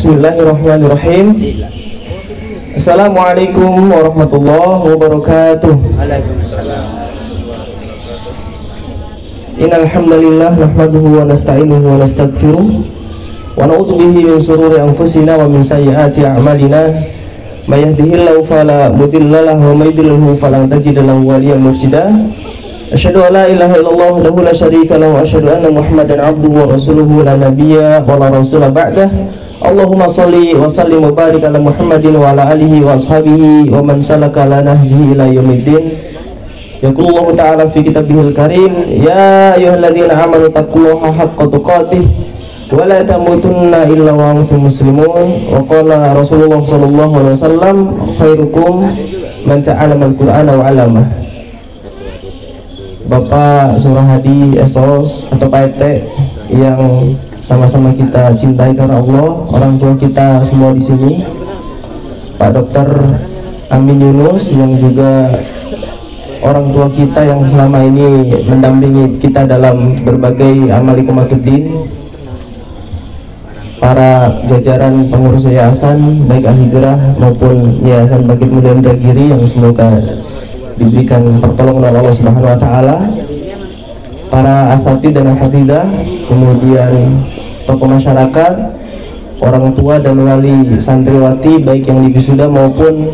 Bismillahirrahmanirrahim. Assalamualaikum warahmatullahi wabarakatuh. Innal hamdalillah nahmaduhu wa nasta'inuhu wa nastaghfiruh wa na'udzu bihi min shururi anfusina wa min sayyiati a'malina. May yahdihillahu fala mudilla lahu wa may yudlilhu falan tajida lahu waliyyan mursyida. Asyhadu an la ilaha illallah wahdahu la syarika lahu wa asyhadu anna Muhammadan abduhu wa rasuluhu la nabiyya wa la rasula ba'dah. Allahumma sholli wa sallim wa barik ala Muhammadin wa ala alihi wa ashabihi wa man salaka ala nahjihi ila yaumiddin. Yaqulullahu ta'ala fi kitabihil karim, ya ayyuhalladzina amanu taqullaha haqqa tuqatih wa la tamutunna illa wa antum muslimun. Wa qala Rasulullah sallallahu alaihi wasallam, khairukum man ta'allama al-Qur'ana wa 'allamah. Bapak Surahadi Esos atau Pak Ete yang sama-sama kita cintai karena Allah, orang tua kita semua di sini, Pak Dokter Amin Yunus yang juga orang tua kita yang selama ini mendampingi kita dalam berbagai amal iqamatuddin, para jajaran pengurus yayasan baik Al-Hijrah maupun Yayasan Bangkit Mulia Indragiri yang semoga diberikan pertolongan oleh Allah Subhanahu wa taala, para asatidz dan asatidah, kemudian tokoh masyarakat, orang tua dan wali santriwati baik yang di wisuda maupun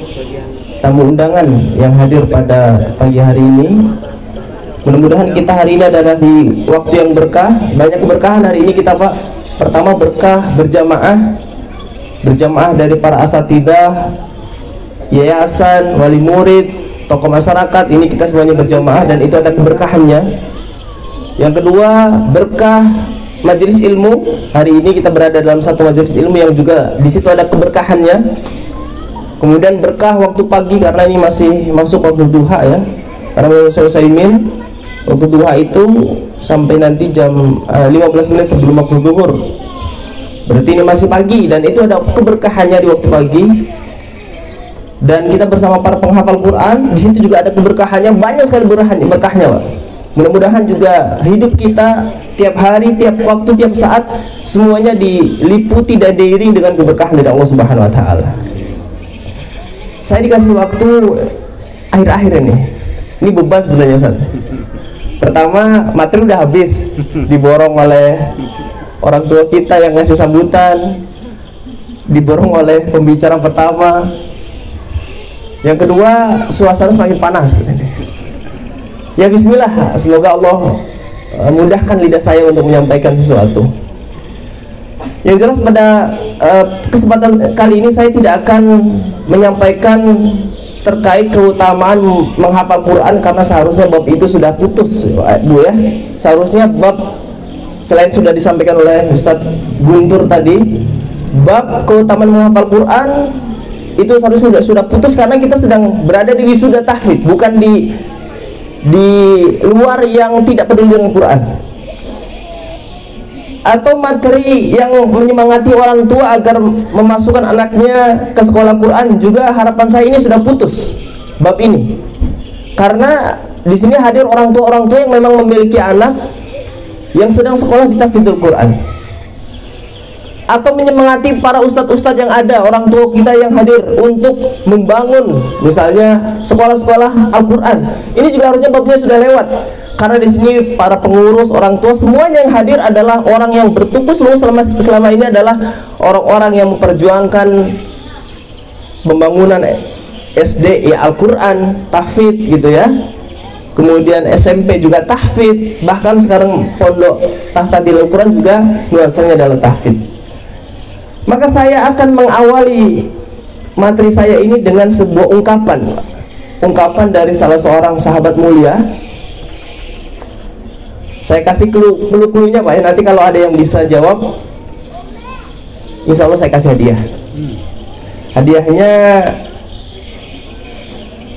tamu undangan yang hadir pada pagi hari ini. Mudah-mudahan kita hari ini adalah di waktu yang berkah, banyak keberkahan hari ini kita, Pak. Pertama, berkah berjamaah dari para asatidah, yayasan, wali murid, tokoh masyarakat, ini kita semuanya berjamaah dan itu ada keberkahannya. Yang kedua, berkah majelis ilmu. Hari ini kita berada dalam satu majelis ilmu yang juga di situ ada keberkahannya. Kemudian berkah waktu pagi karena ini masih masuk waktu duha ya. Karena menurut saya waktu duha itu sampai nanti jam 15 menit sebelum waktu zuhur. Berarti ini masih pagi dan itu ada keberkahannya di waktu pagi. Dan kita bersama para penghafal Quran, di situ juga ada keberkahannya, banyak sekali berkahnya, Pak. Mudah-mudahan juga hidup kita tiap hari, tiap waktu, tiap saat semuanya diliputi dan diiringi dengan keberkahan dari Allah Subhanahu wa taala. Saya dikasih waktu akhir-akhir ini. Ini beban sebenarnya, Ustaz. Pertama, materi udah habis, diborong oleh orang tua kita yang ngasih sambutan, diborong oleh pembicara pertama. Yang kedua, suasana semakin panas. Ya bismillah, semoga Allah mudahkan lidah saya untuk menyampaikan sesuatu. Yang jelas pada kesempatan kali ini saya tidak akan menyampaikan terkait keutamaan menghafal Quran karena seharusnya bab itu sudah putus, Bu ya. Seharusnya bab selain sudah disampaikan oleh Ustadz Guntur tadi, bab keutamaan menghafal Quran itu seharusnya sudah putus karena kita sedang berada di wisuda tahfidz, bukan di luar yang tidak peduli dengan Quran, atau materi yang menyemangati orang tua agar memasukkan anaknya ke sekolah Quran. Juga harapan saya ini sudah putus bab ini karena di sini hadir orang tua yang memang memiliki anak yang sedang sekolah di tahfidzul Quran, atau menyemangati para ustadz-ustadz yang ada, orang tua kita yang hadir untuk membangun misalnya sekolah-sekolah Al-Quran. Ini juga harusnya babnya sudah lewat karena di sini para pengurus, orang tua, semuanya yang hadir adalah orang yang bertumpu selama ini adalah orang-orang yang memperjuangkan pembangunan SD ya Al-Quran, tahfidz gitu ya. Kemudian SMP juga tahfidz, bahkan sekarang pondok Tahtadil Al-Quran juga nuansanya adalah tahfidz. Maka saya akan mengawali materi saya ini dengan sebuah ungkapan dari salah seorang sahabat mulia. Saya kasih clue-nya, Pak ya. Nanti kalau ada yang bisa jawab, insya Allah saya kasih hadiah. Hadiahnya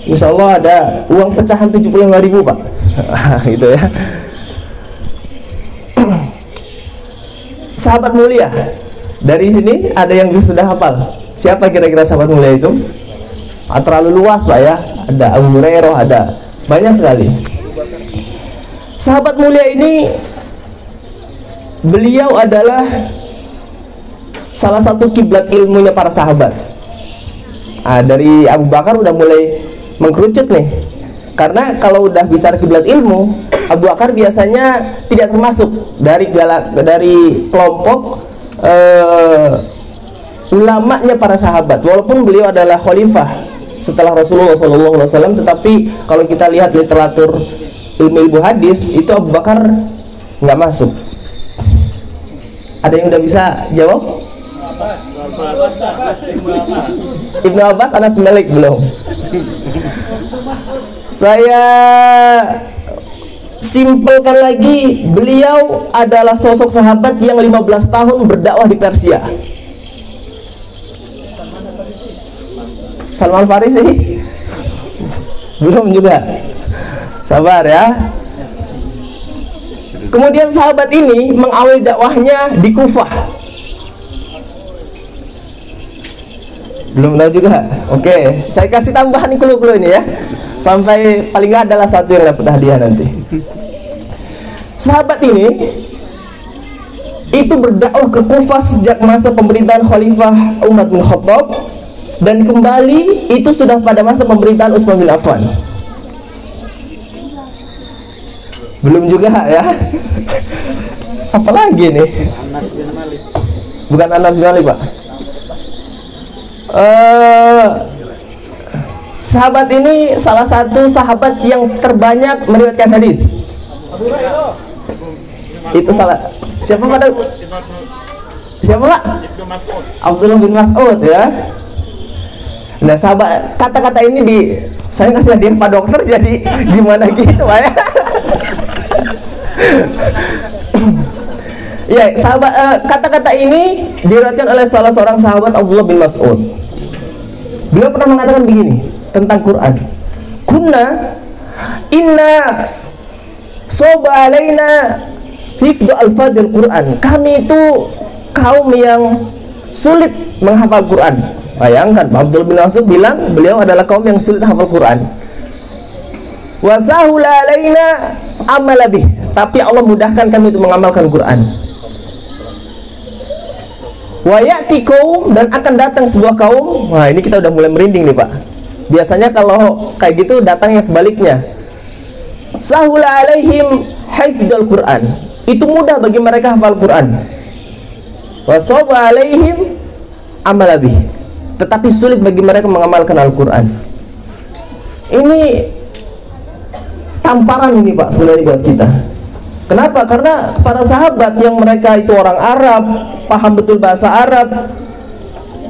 insya Allah ada uang pecahan 75.000, Pak. Gitu ya. Sahabat mulia. Dari sini ada yang sudah hafal. Siapa kira-kira sahabat mulia itu? Terlalu luas, Pak ya. Ada Abu Hurairah, ada banyak sekali. Sahabat mulia ini, beliau adalah salah satu kiblat ilmunya para sahabat. Dari Abu Bakar udah mulai mengkerucut nih, karena kalau udah bicara kiblat ilmu, Abu Bakar biasanya tidak termasuk dari kelompok ulamanya para sahabat, walaupun beliau adalah khalifah setelah Rasulullah SAW. Tetapi kalau kita lihat literatur ilmu hadis, itu Abu Bakar nggak masuk. Ada yang udah bisa jawab? Ibnu Abbas, Anas bin Malik belum. Saya simpelkan lagi, beliau adalah sosok sahabat yang 15 tahun berdakwah di Persia. Salman Farisi? Belum juga. Sabar ya. Kemudian sahabat ini mengawali dakwahnya di Kufah. Belum tahu juga. Oke, saya kasih tambahan clue-clue ini ya. Sampai paling nggak adalah satu yang dapat hadiah nanti. Sahabat ini itu berdakwah ke Kufah sejak masa pemerintahan Khalifah Umar bin Khattab, dan kembali itu sudah pada masa pemerintahan Utsman bin Affan. Belum juga ya. Apalagi nih? Anas bin Malik. Bukan Anas bin Malik, Pak. Sahabat ini salah satu sahabat yang terbanyak meriwayatkan hadis. Itu salah. Siapa pada? Siapa, Pak? Abdullah bin Mas'ud ya. Nah, sahabat, kata-kata ini saya ngasih hadiah Pak Dokter, jadi gimana gitu, Pak ya? Ya, sahabat, kata-kata ini diriwayatkan oleh salah seorang sahabat, Abdullah bin Mas'ud. Beliau pernah mengatakan begini tentang Quran. Inna soba alaina hifdhu al-fadil Quran. Kami itu kaum yang sulit menghafal Quran. Bayangkan, Abdullah bin Mas'ud bilang beliau adalah kaum yang sulit hafal Quran. Wa sahula alaina amalabih. Tapi Allah mudahkan kami untuk mengamalkan Quran. Wa ya'ti qaum, dan akan datang sebuah kaum. Wah, ini kita udah mulai merinding nih, Pak. Biasanya kalau kayak gitu datang yang sebaliknya. Sahula alaihim hifdzul Quran. Itu mudah bagi mereka hafal Quran. Wa sawba alaihim amalabih. Tetapi sulit bagi mereka mengamalkan Al-Quran. Ini tamparan ini, Pak, sebenarnya buat kita. Kenapa? Karena para sahabat yang mereka itu orang Arab, paham betul bahasa Arab,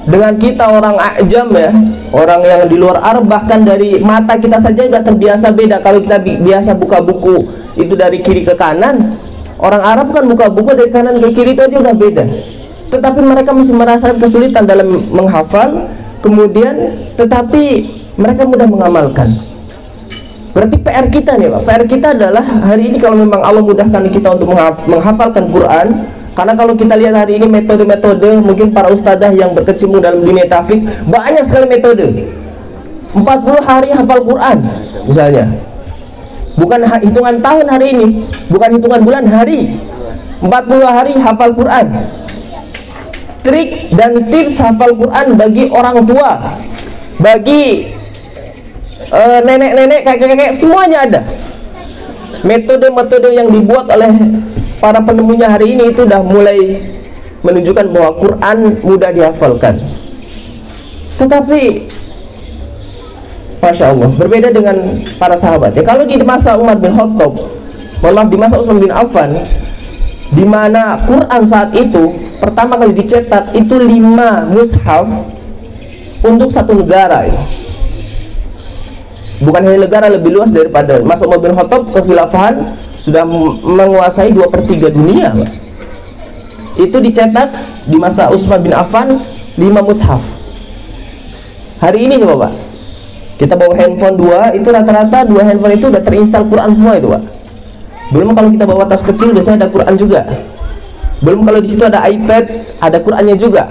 dengan kita orang Ajam ya, orang yang di luar Arab, bahkan dari mata kita saja sudah terbiasa beda. Kalau kita biasa buka buku itu dari kiri ke kanan, orang Arab kan buka buku dari kanan ke kiri itu aja udah beda. Tetapi mereka masih merasakan kesulitan dalam menghafal, kemudian tetapi mereka mudah mengamalkan. Berarti PR kita nih, Pak. PR kita adalah hari ini kalau memang Allah mudahkan kita untuk menghafalkan Quran. Karena kalau kita lihat hari ini metode-metode, mungkin para ustadzah yang berkecimpung dalam dunia tafsir, banyak sekali metode. 40 hari hafal Quran misalnya. Bukan hitungan tahun hari ini, bukan hitungan bulan, hari. 40 hari hafal Quran. Trik dan tips hafal Quran bagi orang tua, bagi nenek-nenek, kakek-kakek, semuanya ada. Metode-metode yang dibuat oleh para penemunya hari ini itu sudah mulai menunjukkan bahwa Quran mudah dihafalkan. Tetapi Masya Allah, berbeda dengan para sahabat ya. Kalau di masa Umar bin Khattab, di masa Utsman bin Affan, di mana Quran saat itu pertama kali dicetak itu 5 mushaf untuk satu negara itu. Bukan hanya negara, lebih luas daripada masa Umar bin Khattab, kekhilafahan sudah menguasai 2/3 dunia, Pak. Itu dicetak di masa Utsman bin Affan 5 mushaf. Hari ini coba, Pak, kita bawa handphone 2, itu rata-rata 2 handphone itu udah terinstal Quran semua itu, Pak. Belum kalau kita bawa tas kecil biasanya ada Quran juga. Belum kalau di situ ada iPad, ada Qurannya juga.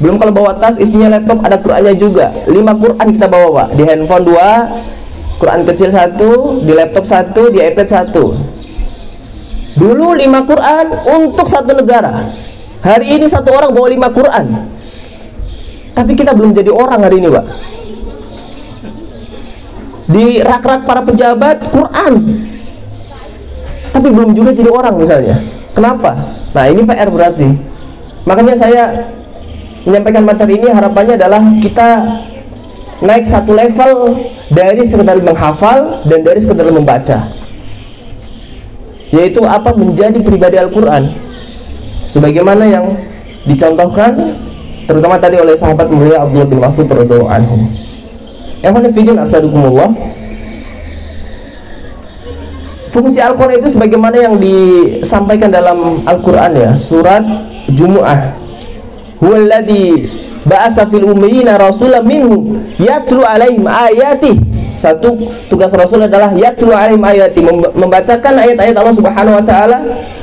Belum kalau bawa tas isinya laptop, ada Qurannya juga. 5 Quran kita bawa, Pak. Di handphone 2, Quran kecil 1, di laptop 1, di iPad 1. Dulu 5 Quran untuk satu negara. Hari ini satu orang bawa 5 Quran, tapi kita belum jadi orang hari ini, Pak. Di rak-rak para pejabat Quran, tapi belum juga jadi orang misalnya. Kenapa? Nah, ini PR berarti. Makanya saya menyampaikan materi ini, harapannya adalah kita naik satu level dari sekedar menghafal dan dari sekedar membaca, yaitu apa? Menjadi pribadi Al-Quran sebagaimana yang dicontohkan terutama tadi oleh sahabat mulia Abdullah bin Mas'ud radhiyallahu anhu. Fungsi Al-Quran itu sebagaimana yang disampaikan dalam Al-Quran ya, surat Jumu'ah, huwallazi ba'asa fil ummiyina rasulan minhum yatlu alaihim ayatih. Satu tugas Rasul adalah yatlu alaihim ayati, membacakan ayat-ayat Allah Subhanahu wa taala,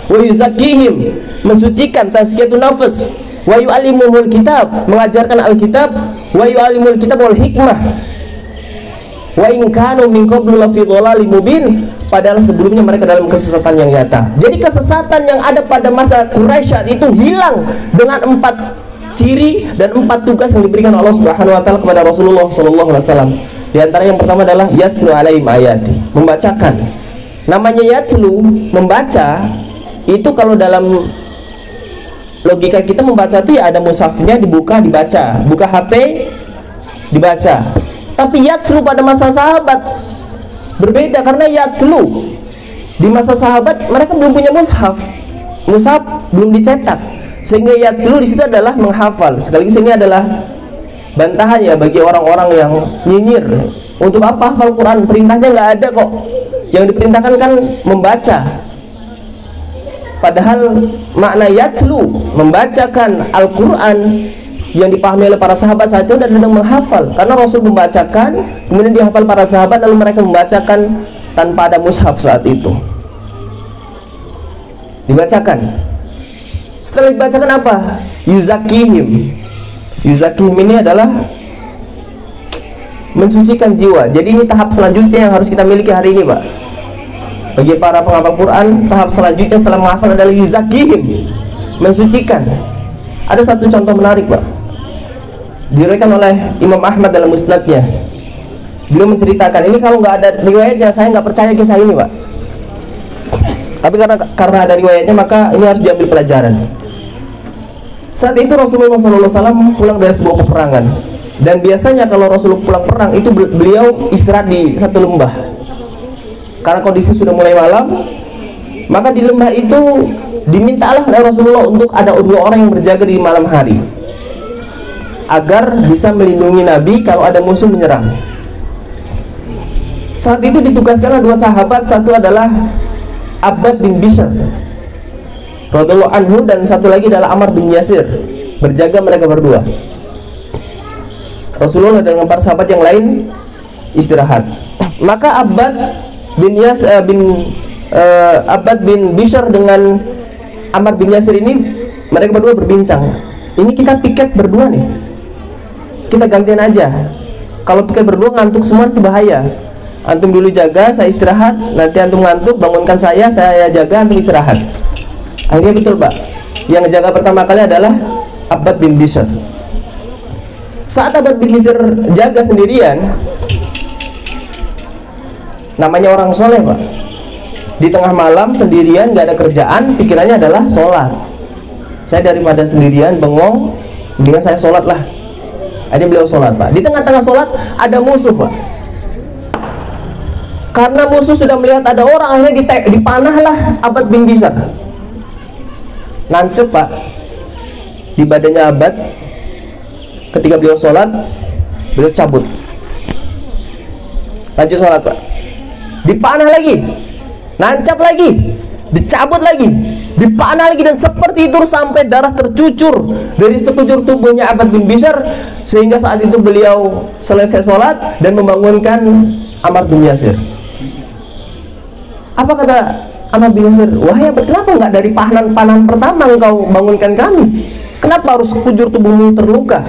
wa yuzakkihim, mensucikan, tazkiyatun nafs, wa yu'allimuhumul kitab, mengajarkan Alkitab, wa yu'allimul kitab wal hikmah, wa in kanu min qablu lafi dhalalim mubin, padahal sebelumnya mereka dalam kesesatan yang nyata. Jadi kesesatan yang ada pada masa Quraisy saat itu hilang dengan 4 ciri dan 4 tugas yang diberikan Allah Subhanahu wa taala kepada Rasulullah sallallahu alaihi wasallam. Di antara yang pertama adalah yatlu alaihim ayati, membacakan. Namanya yatlu, membaca, itu kalau dalam logika kita membaca itu ya ada mushafnya, dibuka, dibaca, buka HP, dibaca. Tapi yatlu pada masa sahabat berbeda, karena yatlu di masa sahabat mereka belum punya mushaf, mushaf belum dicetak, sehingga yatlu di situ adalah menghafal. Sekaligus ini adalah bantahan ya bagi orang-orang yang nyinyir, untuk apa hafal Quran, perintahnya nggak ada kok, yang diperintahkan kan membaca. Padahal makna yatlu, membacakan Al-Quran, yang dipahami oleh para sahabat saat itu dan sedang menghafal, karena Rasul membacakan, kemudian dihafal para sahabat, lalu mereka membacakan tanpa ada mushaf saat itu. Dibacakan. Setelah dibacakan apa? Yuzakihim. Yuzakihim ini adalah mensucikan jiwa. Jadi ini tahap selanjutnya yang harus kita miliki hari ini, Pak. Bagi para penghafal Quran, tahap selanjutnya setelah menghafal adalah yuzakihim, mensucikan. Ada satu contoh menarik, Pak, diriwayatkan oleh Imam Ahmad dalam musnadnya. Beliau menceritakan, ini kalau nggak ada riwayatnya saya nggak percaya kisah ini, Pak. Tapi karena ada riwayatnya maka ini harus diambil pelajaran. Saat itu Rasulullah SAW pulang dari sebuah peperangan, dan biasanya kalau Rasulullah pulang perang itu beliau istirahat di satu lembah. Karena kondisi sudah mulai malam, maka di lembah itu dimintalah oleh Rasulullah untuk ada 2 orang yang berjaga di malam hari, agar bisa melindungi Nabi kalau ada musuh menyerang. Saat itu ditugaskanlah 2 sahabat, satu adalah Abbad bin Bishr radhiyallahu anhu, dan satu lagi adalah Ammar bin Yasir. Berjaga mereka berdua. Rasulullah dengan para sahabat yang lain istirahat. Maka Abbad bin Bishr dengan Ammar bin Yasir ini, mereka berdua berbincang. Ini kita piket berdua nih, kita gantian aja. Kalau piket berdua ngantuk semua itu bahaya. Antum dulu jaga, saya istirahat. Nanti antum ngantuk, bangunkan saya jaga, antum istirahat. Akhirnya betul, Pak. Yang jaga pertama kali adalah Abbad bin Bishr. Saat Abbad bin Bishr jaga sendirian, namanya orang soleh, Pak, di tengah malam sendirian, gak ada kerjaan, pikirannya adalah sholat. Saya daripada sendirian bengong, mendingan saya sholat lah. Akhirnya beliau sholat, Pak. Di tengah-tengah sholat ada musuh, Pak. Karena musuh sudah melihat ada orang, akhirnya dipanahlah Abbad bin Bishr. Nancep, Pak, di badannya Abbad. Ketika beliau sholat, beliau cabut, lanjut sholat, Pak. Dipanah lagi, nancap lagi, dicabut lagi, dipanah lagi, dan seperti itu sampai darah tercucur dari sekujur tubuhnya Abbad bin Bishr, sehingga saat itu beliau selesai sholat dan membangunkan Ammar bin Yasir. Apa kata Ammar bin Yasir? Wahai Abbad, kenapa nggak dari panahan pertama engkau bangunkan kami? Kenapa harus sekujur tubuhmu terluka?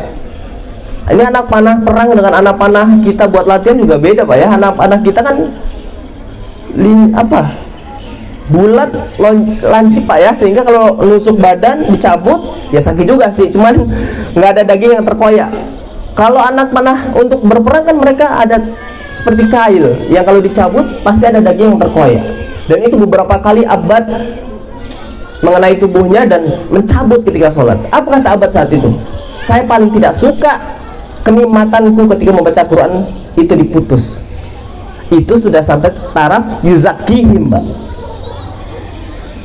Ini anak panah perang dengan anak panah kita buat latihan juga beda, Pak ya. Anak panah kita kan bulat, lancip Pak ya, sehingga kalau nusuk badan dicabut ya sakit juga sih, cuman nggak ada daging yang terkoyak. Kalau anak panah untuk berperang kan mereka ada seperti kail yang kalau dicabut pasti ada daging yang terkoyak, dan itu beberapa kali Abbad mengenai tubuhnya dan mencabut ketika sholat. Apa kata Abbad saat itu? Saya paling tidak suka kenikmatanku ketika membaca Quran itu diputus. Itu sudah sampai taraf yuzakihim, Mbak.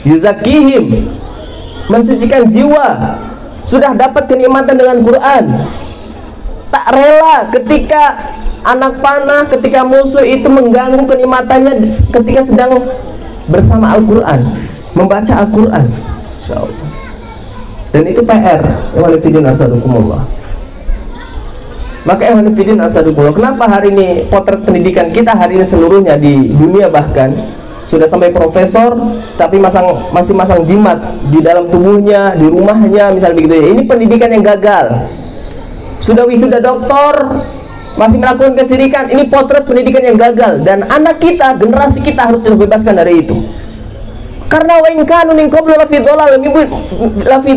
Yuzakihim, mensucikan jiwa, sudah dapat kenikmatan dengan Quran, tak rela ketika anak panah, ketika musuh itu mengganggu kenikmatannya ketika sedang bersama Al-Quran, membaca Al-Quran. Dan itu PR. Maka kenapa hari ini potret pendidikan kita hari ini seluruhnya di dunia bahkan sudah sampai profesor tapi masih masang jimat di dalam tubuhnya, di rumahnya misalnya begitu ya. Ini pendidikan yang gagal. Sudah wisuda doktor masih melakukan kesyirikan. Ini potret pendidikan yang gagal, dan anak kita, generasi kita harus terbebaskan dari itu. Karena wa in kanu min qablu la fi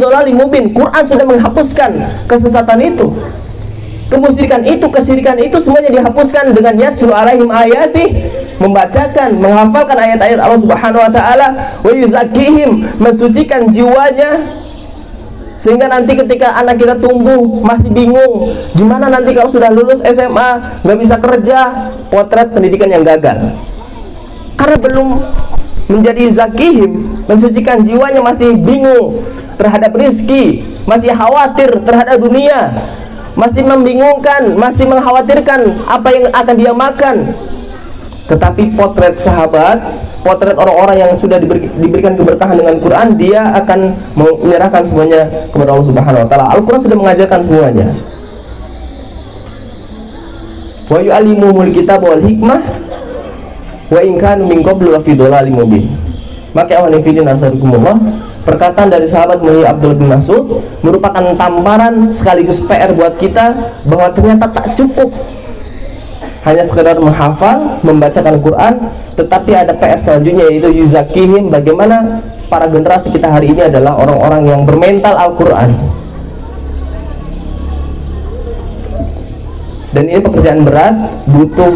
dhalalin mubin. Quran sudah menghapuskan kesesatan itu, kemusyrikan itu, kesyirikan itu semuanya dihapuskan dengan yatlu alaihim ayati, membacakan, menghafalkan ayat-ayat Allah Subhanahu wa taala, wa yuzakihim, mensucikan jiwanya, sehingga nanti ketika anak kita tumbuh masih bingung gimana nanti kalau sudah lulus SMA nggak bisa kerja. Potret pendidikan yang gagal karena belum menjadi zakihim, mensucikan jiwanya, masih bingung terhadap rizki, masih khawatir terhadap dunia, masih membingungkan, masih mengkhawatirkan apa yang akan dia makan. Tetapi potret sahabat, potret orang-orang yang sudah diberikan keberkahan dengan Quran, dia akan menyerahkan semuanya kepada Allah Subhanahu wa taala. Al-Quran sudah mengajarkan semuanya. Wa yu'allimuhumul kitab wal hikmah wa in kanu min qablu lafi dhalalin mubin. Maka perkataan dari sahabat mulia Abdullah bin Mas'ud merupakan tamparan sekaligus PR buat kita bahwa ternyata tak cukup hanya sekedar menghafal, membacakan Quran, tetapi ada PR selanjutnya, yaitu yuzakihim. Bagaimana para generasi kita hari ini adalah orang-orang yang bermental Al-Quran. Dan ini pekerjaan berat, butuh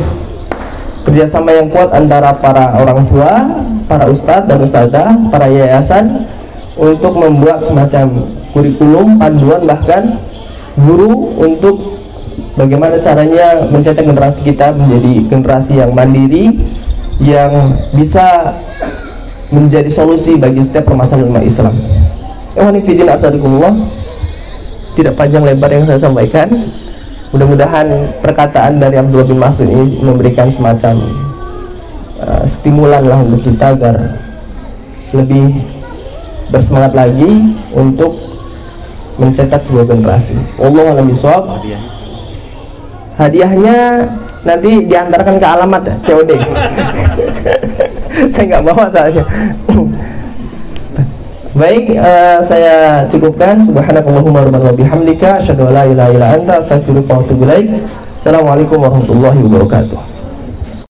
kerjasama yang kuat antara para orang tua, para ustadz dan ustadzah, para yayasan, untuk membuat semacam kurikulum, panduan, bahkan guru untuk bagaimana caranya mencetak generasi kita menjadi generasi yang mandiri, yang bisa menjadi solusi bagi setiap permasalahan umat Islam. Tidak panjang lebar yang saya sampaikan. Mudah-mudahan perkataan dari Abdullah bin Mas'ud ini memberikan semacam stimulan lah untuk kita agar lebih bersemangat lagi untuk mencetak sebuah generasi. Wallahu a'lam bishawab. Hadiahnya nanti diantarkan ke alamat ya, COD. Saya nggak bawa soalnya. Baik, saya cukupkan. Subhanakallahumma wa bihamdika asyhadu an la ilaha illa anta astaghfiruka wa atubu ilaik. Assalamualaikum warahmatullahi wabarakatuh.